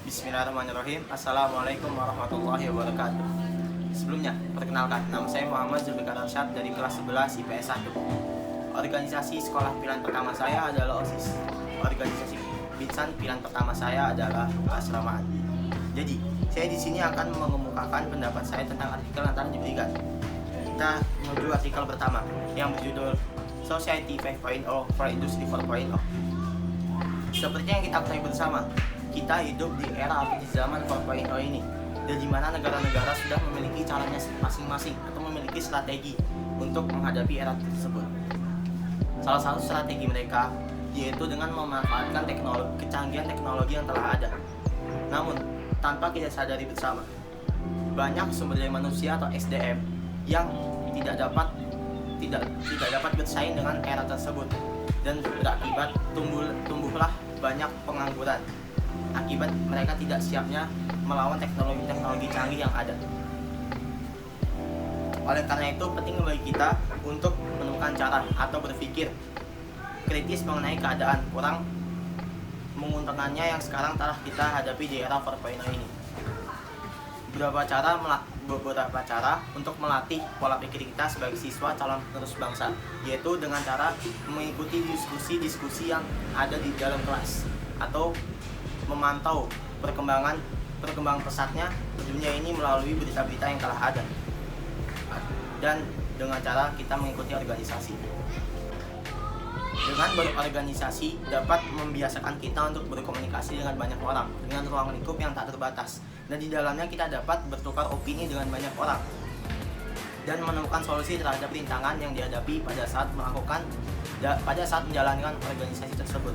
Bismillahirrahmanirrahim. Assalamualaikum warahmatullahi wabarakatuh. Sebelumnya, perkenalkan, nama saya Muhammad Zulfikar Arsyad dari kelas 11 IPS 1. Organisasi sekolah pilihan pertama saya adalah OSIS. Organisasi Binsan pilihan pertama saya adalah Asramaan. Jadi, saya di sini akan mengemukakan pendapat saya tentang artikel yang telah diberikan. Kita menuju artikel pertama yang berjudul Society 5.0 for Industry 4.0. Seperti yang kita ketahui bersama, kita hidup di era atau di zaman 4.0 ini, dan di mana negara-negara sudah memiliki caranya masing-masing atau memiliki strategi untuk menghadapi era tersebut. Salah satu strategi mereka yaitu dengan memanfaatkan kecanggihan teknologi yang telah ada. Namun, tanpa kita sadari bersama, banyak sumber daya manusia atau SDM yang tidak dapat bersaing dengan era tersebut, dan berakibat tumbuhlah banyak pengangguran akibat mereka tidak siapnya melawan teknologi canggih yang ada. Oleh karena itu, penting bagi kita untuk menemukan cara atau berpikir kritis mengenai keadaan kurang menguntungkannya yang sekarang telah kita hadapi di era 4.0 ini. Beberapa cara untuk melatih pola pikir kita sebagai siswa calon penerus bangsa, yaitu dengan cara mengikuti diskusi-diskusi yang ada di dalam kelas atau memantau perkembangan pesatnya dunia ini melalui berita-berita yang telah ada, dan dengan cara kita mengikuti organisasi. Dengan berorganisasi dapat membiasakan kita untuk berkomunikasi dengan banyak orang dengan ruang lingkup yang tak terbatas, dan di dalamnya kita dapat bertukar opini dengan banyak orang dan menemukan solusi terhadap rintangan yang dihadapi pada saat menjalankan organisasi tersebut.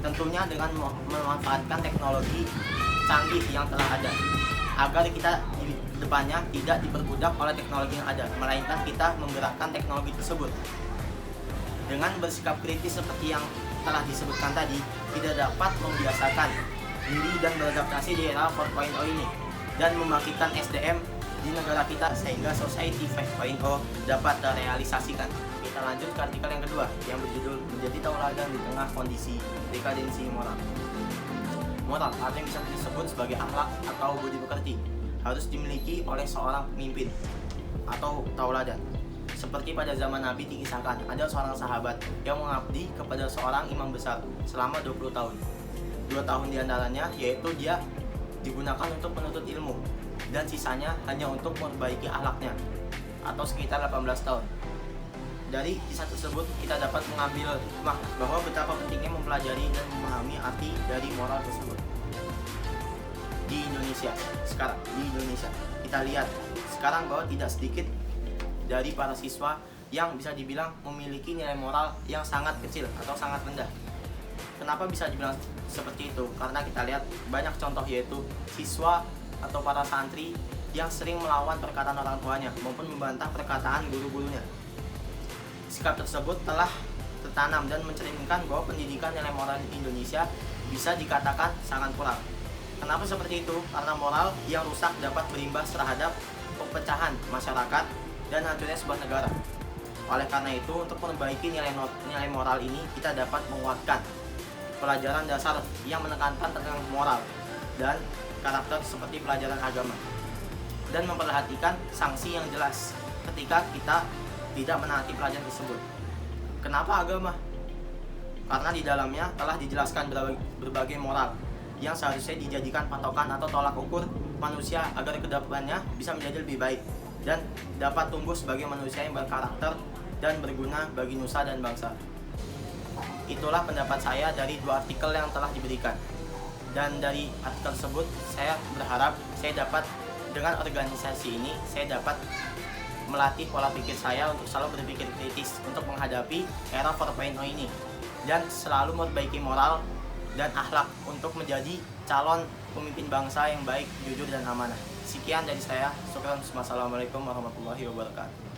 Tentunya dengan memanfaatkan teknologi canggih yang telah ada, agar kita di depannya tidak diperbudak oleh teknologi yang ada, melainkan kita menggerakkan teknologi tersebut. Dengan bersikap kritis seperti yang telah disebutkan tadi, kita dapat membiasakan diri dan beradaptasi di era 4.0 ini, dan membangkitkan SDM di negara kita sehingga Society 5.0 dapat terrealisasikan. Kita lanjut ke artikel yang kedua yang berjudul Menjadi Tauladan di Tengah Kondisi Dekadensi Moral. Moral atau yang bisa disebut sebagai akhlak atau budi pekerti harus dimiliki oleh seorang pemimpin atau tauladan. Seperti pada zaman Nabi dikisahkan, ada seorang sahabat yang mengabdi kepada seorang imam besar selama 20 tahun. 2 tahun diantaranya yaitu dia digunakan untuk menuntut ilmu, dan sisanya hanya untuk memperbaiki akhlaknya, atau sekitar 18 tahun. Dari kisah tersebut kita dapat mengambil hikmah bahwa betapa pentingnya mempelajari dan memahami arti dari moral tersebut. Di Indonesia kita lihat sekarang bahwa tidak sedikit dari para siswa yang bisa dibilang memiliki nilai moral yang sangat kecil atau sangat rendah. Kenapa bisa dibilang seperti itu? Karena kita lihat banyak contoh, yaitu siswa atau para santri yang sering melawan perkataan orang tuanya maupun membantah perkataan guru-gurunya. Sikap tersebut telah tertanam dan mencerminkan bahwa pendidikan nilai moral di Indonesia bisa dikatakan sangat kurang. Kenapa seperti itu? Karena moral yang rusak dapat berimbas terhadap perpecahan masyarakat dan hancurnya sebuah negara. Oleh karena itu, untuk memperbaiki nilai moral ini, kita dapat menguatkan pelajaran dasar yang menekankan tentang moral dan karakter seperti pelajaran agama, dan memperhatikan sanksi yang jelas ketika kita tidak menaati pelajaran tersebut. Kenapa agama? Karena di dalamnya telah dijelaskan berbagai moral yang seharusnya dijadikan patokan atau tolak ukur manusia agar kedepannya bisa menjadi lebih baik dan dapat tumbuh sebagai manusia yang berkarakter dan berguna bagi nusa dan bangsa. Itulah pendapat saya dari 2 artikel yang telah diberikan. Dan dari artikel tersebut saya berharap saya dapat, dengan organisasi ini saya dapat melatih pola pikir saya untuk selalu berpikir kritis untuk menghadapi era 4.0 ini, dan selalu memperbaiki moral dan akhlak untuk menjadi calon pemimpin bangsa yang baik, jujur, dan amanah. Sekian dari saya. Syukran. Wassalamualaikum warahmatullahi wabarakatuh.